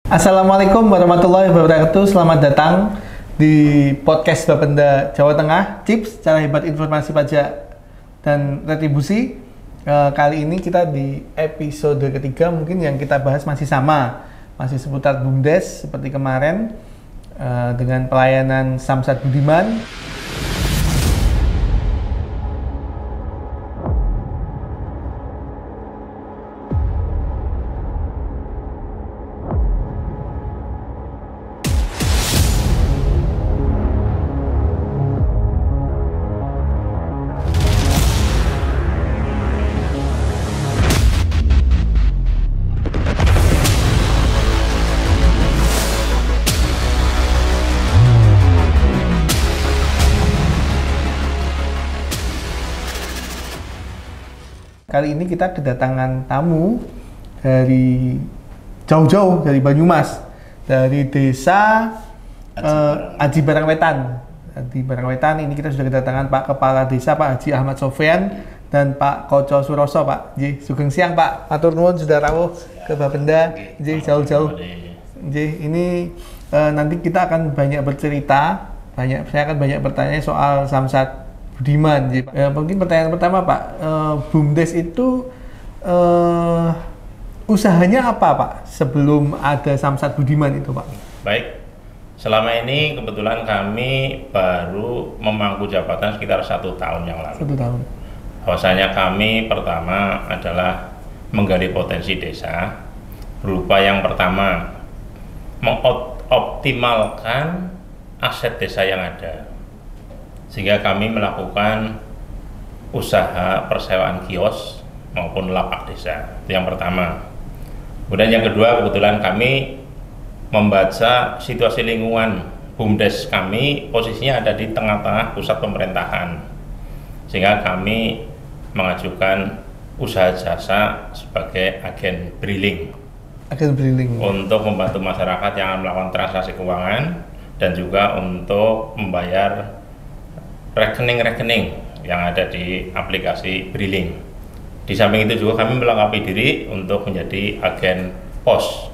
Assalamualaikum warahmatullahi wabarakatuh. Selamat datang di podcast Bapenda Jawa Tengah, Tips Cara Hebat Informasi Pajak dan Retribusi. Kali ini kita di episode ketiga, mungkin yang kita bahas masih sama, masih seputar BUMDes seperti kemarin, dengan pelayanan Samsat Budiman. Kali ini kita kedatangan tamu dari jauh-jauh, dari Banyumas, dari desa Aji Barangwetan. Di Barangwetan ini kita sudah kedatangan Pak Kepala Desa, Pak Haji Ahmad Sofyan, dan Pak Koco Suroso, Pak. Sugeng siang, Pak. Matur nuwun sudah rawuh ke Bapenda, jauh-jauh. Ini nanti kita akan banyak bercerita, saya akan banyak bertanya soal Samsat Budiman. Mungkin pertanyaan pertama, Pak, BUMDes itu usahanya apa, Pak, sebelum ada Samsat Budiman itu, Pak? Baik, selama ini kebetulan kami baru memangku jabatan sekitar 1 tahun yang lalu. 1 tahun. Bahwasanya kami pertama adalah menggali potensi desa, berupa yang pertama mengoptimalkan aset desa yang ada, sehingga kami melakukan usaha persewaan kios maupun lapak desa. Itu yang pertama. Kemudian yang kedua, kebetulan kami membaca situasi lingkungan BUMDes kami posisinya ada di tengah-tengah pusat pemerintahan, sehingga kami mengajukan usaha jasa sebagai agen briling untuk membantu masyarakat yang akan melakukan transaksi keuangan dan juga untuk membayar rekening-rekening yang ada di aplikasi briling. Di samping itu juga kami melengkapi diri untuk menjadi agen pos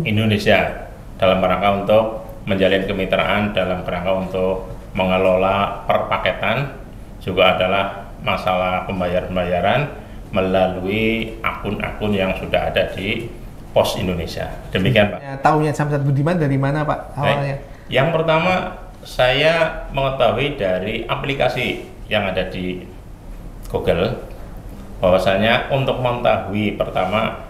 Indonesia dalam rangka untuk menjalin kemitraan, dalam rangka untuk mengelola perpaketan, juga adalah masalah pembayaran melalui akun-akun yang sudah ada di pos Indonesia. Demikian, Pak. Ya, tahunya Samsat Budiman dari mana, Pak, awalnya? Yang pertama, saya mengetahui dari aplikasi yang ada di Google, bahwasanya untuk mengetahui pertama,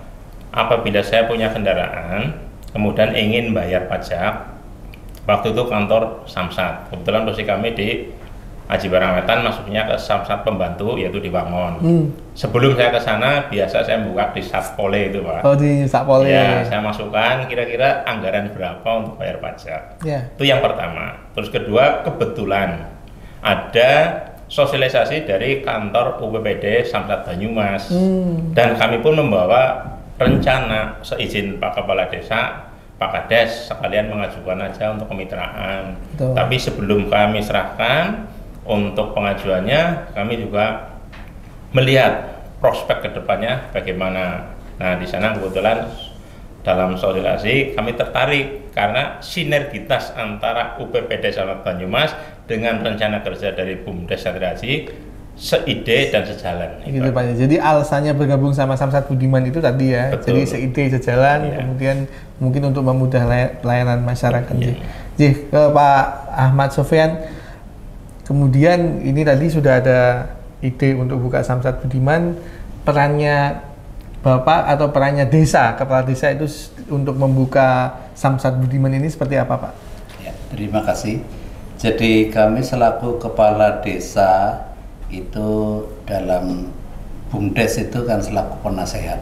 apabila saya punya kendaraan kemudian ingin bayar pajak, waktu itu kantor Samsat, kebetulan posisi kami di Aji Barangwetan, masuknya ke Samsat Pembantu, yaitu di Wangon. Sebelum saya ke sana, biasa saya buka di Satpole itu, Pak. Oh, di Satpole. Ya, saya masukkan kira-kira anggaran berapa untuk bayar pajak. Itu yang pertama. Terus kedua, kebetulan ada sosialisasi dari kantor UPPD Samsat Banyumas. Dan kami pun membawa rencana seizin Pak Kepala Desa, Pak Kades, sekalian mengajukan aja untuk kemitraan. Tapi sebelum kami serahkan untuk pengajuannya, kami juga melihat prospek kedepannya bagaimana. Nah, di sana kebetulan dalam sosialisasi kami tertarik karena sinergitas antara UPPD Samsat Banyumas dengan rencana kerja dari BUMDes Satriaji seide dan sejalan. Gitu, Pak. Jadi alasannya bergabung sama Samsat Budiman itu tadi ya. Betul. Jadi seide, sejalan, kemudian mungkin untuk memudah pelayanan masyarakat. Ke Pak Ahmad Sofyan. Kemudian ini tadi sudah ada ide untuk buka Samsat Budiman. Perannya Bapak atau perannya desa, kepala desa itu untuk membuka Samsat Budiman ini seperti apa, Pak? Ya, terima kasih. Jadi kami selaku kepala desa itu dalam BUMDes itu kan selaku penasehat.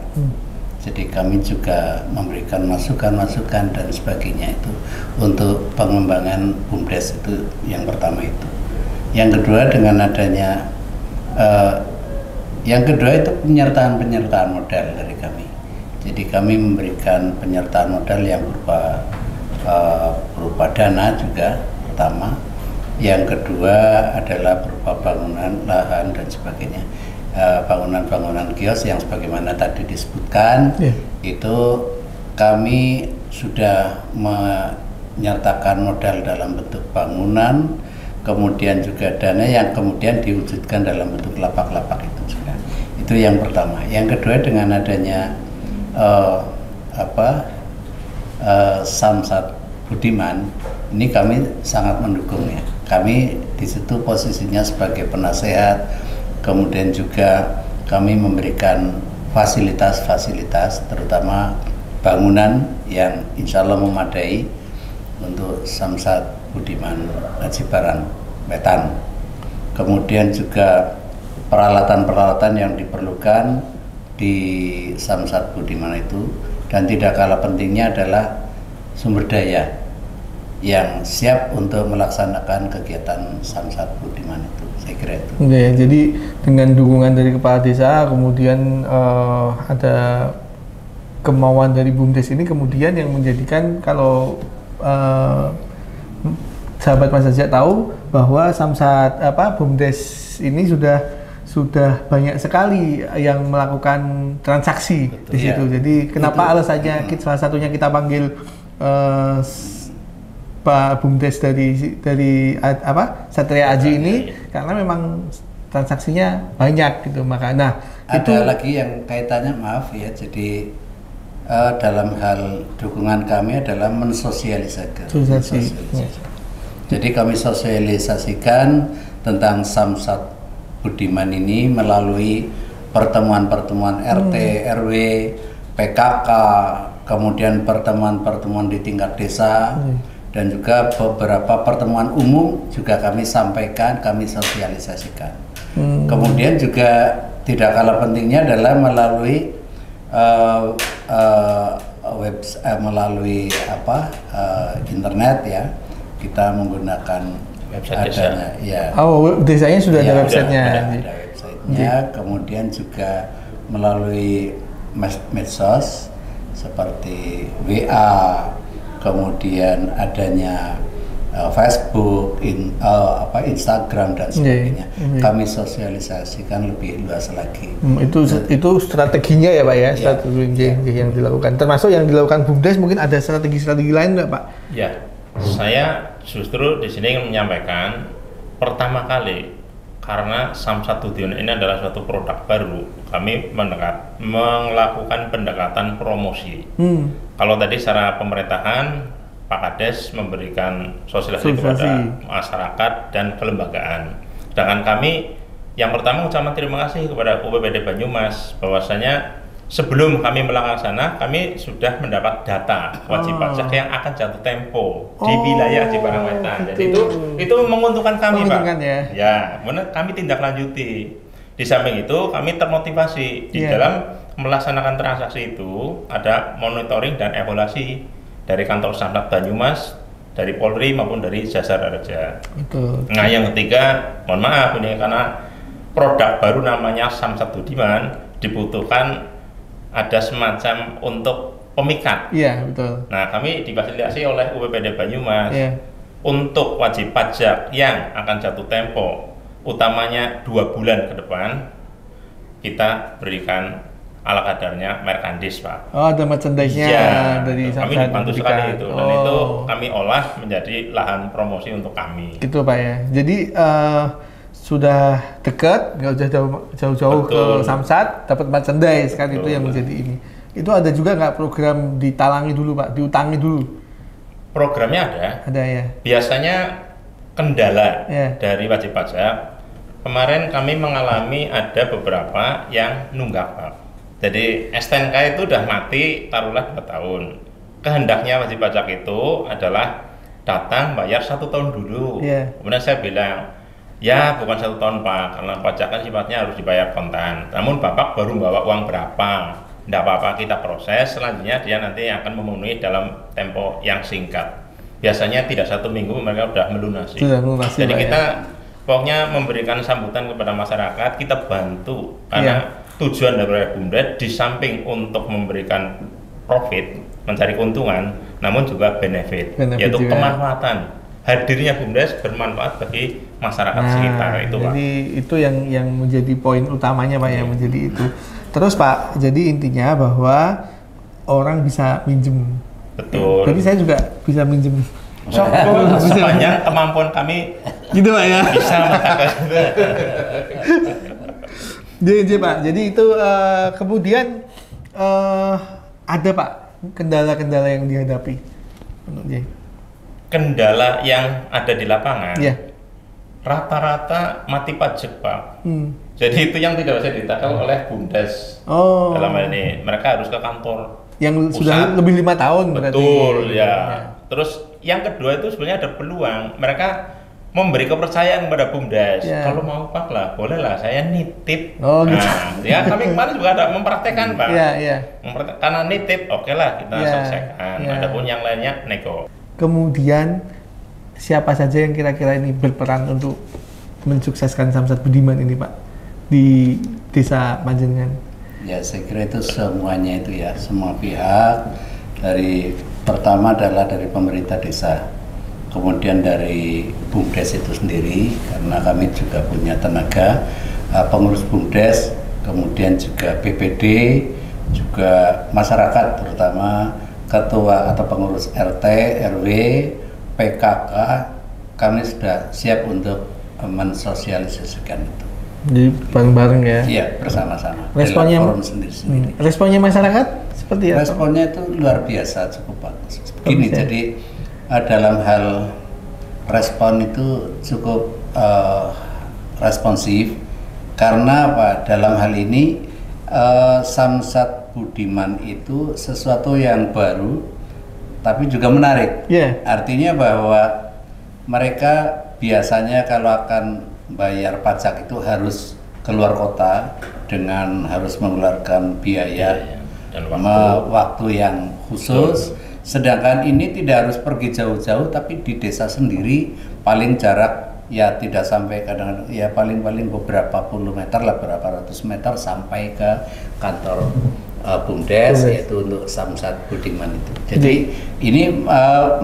Jadi kami juga memberikan masukan-masukan dan sebagainya itu untuk pengembangan BUMDes itu yang pertama itu. Yang kedua dengan adanya yang kedua itu penyertaan modal dari kami. Jadi kami memberikan penyertaan modal yang berupa dana juga pertama. Yang kedua adalah berupa bangunan, lahan dan sebagainya. Bangunan-bangunan kios yang sebagaimana tadi disebutkan, itu kami sudah menyertakan modal dalam bentuk bangunan, kemudian juga dana yang kemudian diwujudkan dalam bentuk lapak-lapak itu juga. Itu yang pertama. Yang kedua, dengan adanya Samsat Budiman, ini kami sangat mendukung ya. Kami di situ posisinya sebagai penasehat, kemudian juga kami memberikan fasilitas-fasilitas, terutama bangunan yang insya Allah memadai untuk Samsat Budiman Aji Barang Wetan. Kemudian juga peralatan-peralatan yang diperlukan di Samsat Budiman itu, dan tidak kalah pentingnya adalah sumber daya yang siap untuk melaksanakan kegiatan Samsat Budiman itu. Saya kira itu. Oke, jadi dengan dukungan dari kepala desa, kemudian ada kemauan dari BUMDes ini, kemudian yang menjadikan kalau sahabat Mas Ajak tahu bahwa Samsat BUMDes ini sudah banyak sekali yang melakukan transaksi. Betul, di situ. Ya. Jadi kenapa alasannya salah satunya kita panggil Pak BUMDes dari Satria Aji ini, karena memang transaksinya banyak gitu. Maka ada lagi yang kaitannya, maaf ya, jadi dalam hal dukungan kami adalah mensosialisasikan. Jadi kami sosialisasikan tentang Samsat Budiman ini melalui pertemuan-pertemuan RT, RW, PKK, kemudian pertemuan-pertemuan di tingkat desa, dan juga beberapa pertemuan umum juga kami sampaikan, kami sosialisasikan. Kemudian juga tidak kalah pentingnya adalah melalui internet ya, kita menggunakan website adanya, ya. Desanya sudah ya, ada websitenya. Ada websitenya, kemudian juga melalui medsos seperti WA, kemudian adanya Facebook, Instagram dan sebagainya. Kami sosialisasikan lebih luas lagi. Itu strateginya ya Pak ya, strategi yang dilakukan. Termasuk yang dilakukan BUMDes, mungkin ada strategi-strategi lain nggak Pak? Ya, saya justru di sini ingin menyampaikan pertama kali, karena Samsat Budiman ini adalah suatu produk baru, kami melakukan pendekatan promosi. Kalau tadi secara pemerintahan, Pak Kades memberikan sosialisasi kepada masyarakat dan kelembagaan. Sedangkan kami yang pertama ucapan terima kasih kepada UPPD Banyumas, bahwasanya sebelum kami melaksanakan, kami sudah mendapat data wajib pajak yang akan jatuh tempo di wilayah Aji Barang Wetan. Jadi itu menguntungkan kami, Pak. Ya, kami tindak lanjuti. Di samping itu kami termotivasi di dalam melaksanakan transaksi itu, ada monitoring dan evaluasi dari kantor Samsat Banyumas, dari Polri maupun dari Jasa Raja. Nah, yang ketiga, mohon maaf ini karena produk baru namanya Samsat Budiman, dibutuhkan ada semacam untuk pemikat. Iya, betul. Nah, kami difasilitasi oleh UPPD Banyumas untuk wajib pajak yang akan jatuh tempo, utamanya 2 bulan ke depan, kita berikan ala kadarnya merchandise, Pak. Ada merchandise-nya dari kami dibantu sekali itu, dan itu kami olah menjadi lahan promosi untuk kami. Gitu Pak ya. Jadi sudah dekat, nggak usah jauh-jauh ke Samsat, dapat merchandise kan. Itu yang menjadi ini. Itu ada juga nggak program ditalangi dulu Pak, diutangi dulu? Programnya ada. Ada ya. Biasanya kendala dari wajib pajak, kemarin kami mengalami ada beberapa yang nunggak, Pak. Jadi STNK itu udah mati, taruhlah 2 tahun. Kehendaknya wajib pajak itu adalah datang bayar 1 tahun dulu. Kemudian saya bilang, ya bukan 1 tahun Pak, karena pajak kan sifatnya harus dibayar kontan. Namun Bapak baru bawa uang berapa? Tidak apa-apa, kita proses. Selanjutnya dia nanti akan memenuhi dalam tempo yang singkat. Biasanya tidak 1 minggu mereka sudah melunasi. Jadi kita pokoknya memberikan sambutan kepada masyarakat, kita bantu karena tujuan dari BUMDes di samping untuk memberikan profit, mencari keuntungan, namun juga benefit yaitu juga kemanfaatan. Hadirnya BUMDes bermanfaat bagi masyarakat sekitar itu, Pak. Jadi itu yang menjadi poin utamanya, Pak, yang menjadi itu. Terus Pak, jadi intinya bahwa orang bisa minjem Betul. Jadi saya juga bisa minjem. Sepanjang kemampuan kami Gitu Pak ya. bisa mengatakan. Jadi Pak, jadi itu kemudian ada Pak kendala-kendala yang dihadapi untuk J. Kendala yang ada di lapangan. Iya. Rata-rata mati pajak Pak. Jadi itu yang tidak bisa ditackle oleh BUMDes. Oh. Dalam hal ini mereka harus ke kantor Yang pusat. sudah lebih 5 tahun berarti. Betul ya. Terus yang kedua itu sebenarnya ada peluang mereka memberi kepercayaan kepada BUMDes. Ya. Kalau mau Pak lah, bolehlah saya nitip. Oh, gitu. Nah, ya kami kemarin juga ada mempraktekkan Pak. Iya, iya. Karena nitip, oke lah kita Ya, selesaikan. ya. Adapun yang lainnya nego. Kemudian siapa saja yang kira-kira ini berperan untuk mensukseskan Samsat Budiman ini Pak di Desa Panjenengan? Ya saya kira itu semuanya itu ya, semua pihak, dari pertama adalah dari pemerintah desa, kemudian dari BUMDes itu sendiri, karena kami juga punya tenaga pengurus BUMDes, kemudian juga BPD, juga masyarakat, terutama ketua atau pengurus RT, RW, PKK, kami sudah siap untuk mensosialisasikan itu. Jadi bareng-bareng ya. Iya, bersama-sama. Responnya Dalam forum sendiri-sendiri. Responnya masyarakat seperti apa? Responnya itu luar biasa, cukup bagus. Begini, Bagus ya? jadi dalam hal respon itu cukup responsif, karena apa? Dalam hal ini Samsat Budiman itu sesuatu yang baru, tapi juga menarik. Iya. Artinya bahwa mereka biasanya kalau akan bayar pajak itu harus keluar kota dengan harus mengeluarkan biaya Dan waktu yang khusus. Sedangkan ini tidak harus pergi jauh-jauh, tapi di desa sendiri paling jarak ya tidak sampai, kadang-kadang ya paling-paling beberapa puluh meter lah, berapa ratus meter sampai ke kantor BUMDes, yaitu untuk Samsat Budiman itu. Jadi ini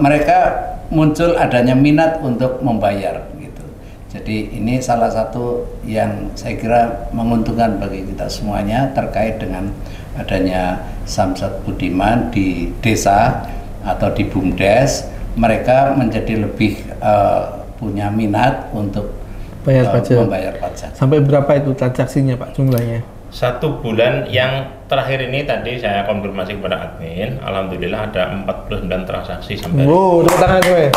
mereka muncul adanya minat untuk membayar gitu. Jadi ini salah satu yang saya kira menguntungkan bagi kita semuanya terkait dengan adanya Samsat Budiman di desa atau di BUMDes. Mereka menjadi lebih punya minat untuk Bayar pajak. membayar pajak. Sampai berapa itu transaksinya Pak jumlahnya? 1 bulan yang terakhir ini tadi saya konfirmasi kepada admin, alhamdulillah ada 49 transaksi sampai. Wow, tepuk tangan gue.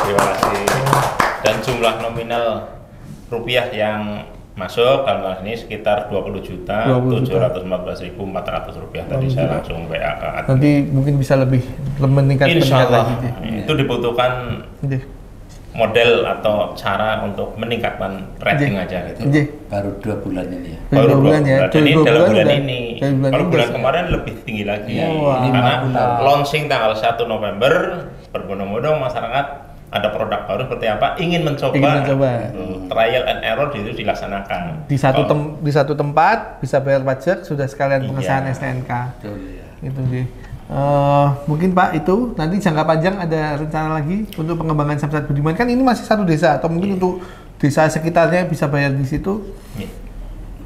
Terima kasih. Dan jumlah nominal rupiah yang masuk dalam hal ini sekitar 20.714.400 rupiah. Tadi saya langsung WA ke admin. Nanti mungkin bisa lebih meningkat Insya Allah lagi. itu dibutuhkan model atau cara untuk meningkatkan rating aja gitu. Baru 2 bulan ini ya. Baru 2 bulan ya. ini dalam bulan udah, ini. bulan Kalau ini bulan udah, kemarin lebih tinggi lagi. Ya, Karena 5 bulan. launching tanggal 1 November, berbondong-bondong masyarakat ada produk baru seperti apa, ingin mencoba. Trial and error itu dilaksanakan. Di satu tempat bisa bayar pajak, sudah sekalian pengesahan STNK. Betul ya. Itu sih. Mungkin Pak itu nanti jangka panjang ada rencana lagi untuk pengembangan Samsat Budiman, kan ini masih satu desa atau mungkin untuk desa sekitarnya bisa bayar di situ.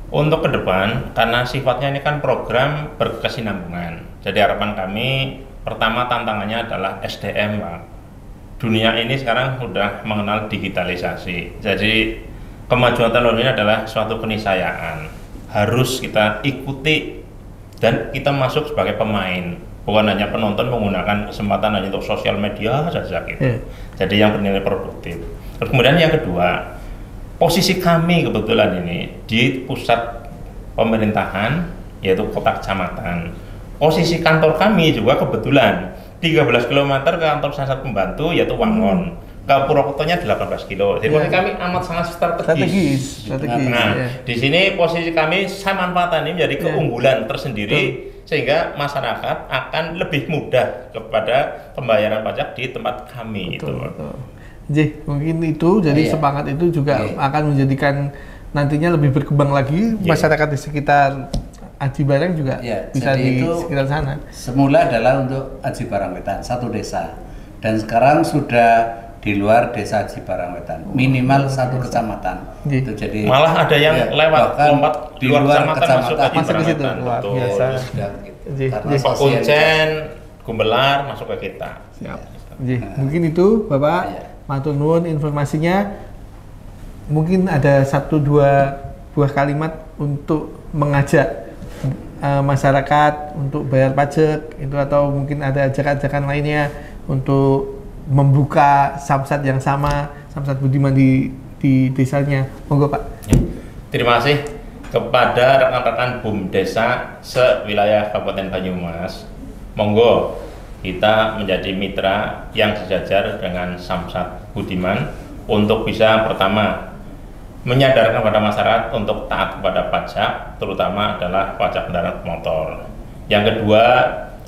Untuk ke depan, karena sifatnya ini kan program berkesinambungan, jadi harapan kami pertama tantangannya adalah SDM Pak. Dunia ini sekarang sudah mengenal digitalisasi, jadi kemajuan teknologi ini adalah suatu keniscayaan, harus kita ikuti dan kita masuk sebagai pemain, bukan hanya penonton menggunakan kesempatan hanya untuk sosial media saja gitu. Jadi yang bernilai produktif. Terus kemudian yang kedua, posisi kami kebetulan ini di pusat pemerintahan yaitu kota kecamatan. Posisi kantor kami juga kebetulan 13 km ke kantor Samsat Pembantu yaitu Wangon. Ke Purwokertonya 18 kilo. Jadi posisi kami amat sangat strategis. Nah, di sini posisi kami saya manfaatkan ini menjadi keunggulan tersendiri sehingga masyarakat akan lebih mudah kepada pembayaran pajak di tempat kami. Mungkin itu jadi semangat itu juga akan menjadikan nantinya lebih berkembang lagi masyarakat di sekitar Aji Barang juga bisa di sekitar sana. Semula adalah untuk Aji Barangwetan, satu desa, dan sekarang sudah di luar desa Aji Barangwetan, minimal satu kecamatan. Itu jadi malah ada yang lewat lompat di luar kecamatan masuk Aji Barangwetan. Betul. Biasa. Pak Kuncen Gumelar masuk ke kita. Siap. Nggih, mungkin itu Bapak. Iya. Matur nuwun informasinya. Mungkin ada 1-2 buah kalimat untuk mengajak masyarakat untuk bayar pajak itu, atau mungkin ada ajakan-ajakan lainnya untuk membuka samsat yang sama, samsat Budiman di desanya. Monggo Pak. Ya. Terima kasih kepada rekan-rekan BUM Desa sewilayah Kabupaten Banyumas. Monggo kita menjadi mitra yang sejajar dengan Samsat Budiman untuk bisa pertama menyadarkan kepada masyarakat untuk taat kepada pajak, terutama adalah pajak kendaraan motor. Yang kedua,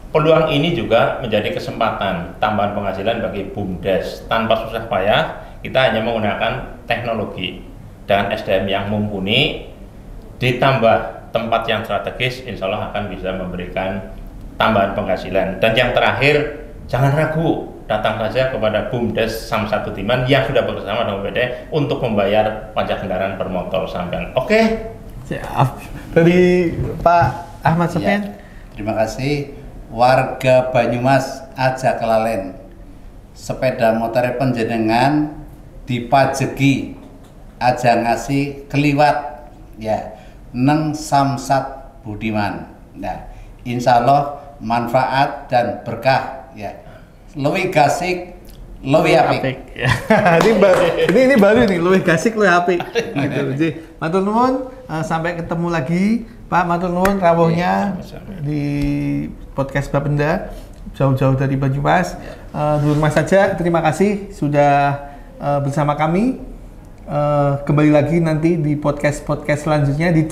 peluang ini juga menjadi kesempatan tambahan penghasilan bagi BUMDes. Tanpa susah payah, kita hanya menggunakan teknologi dan SDM yang mumpuni, ditambah tempat yang strategis, insya Allah akan bisa memberikan tambahan penghasilan. Dan yang terakhir, jangan ragu, datang saja kepada BUMDes Samsat Budiman yang sudah bekerjasama dengan BPD untuk membayar pajak kendaraan bermotor sampean. Oke? Siap. Dari Pak Ahmad Sofian. Ya, terima kasih. Warga Banyumas aja kelalen. Sepeda motor panjenengan dipajeki aja ngasih keliwat ya neng Samsat Budiman. Nah, insya Allah manfaat dan berkah ya. Luwih gasik, luwih apik. ini baru nih, luwih gasik, luwih apik. Gitu. Jadi, matur nuwun, sampai ketemu lagi, Pak. Matur nuwun rawuhnya di podcast Bapenda jauh-jauh dari Banyumas. Di rumah saja. Terima kasih sudah bersama kami. Kembali lagi nanti di podcast selanjutnya di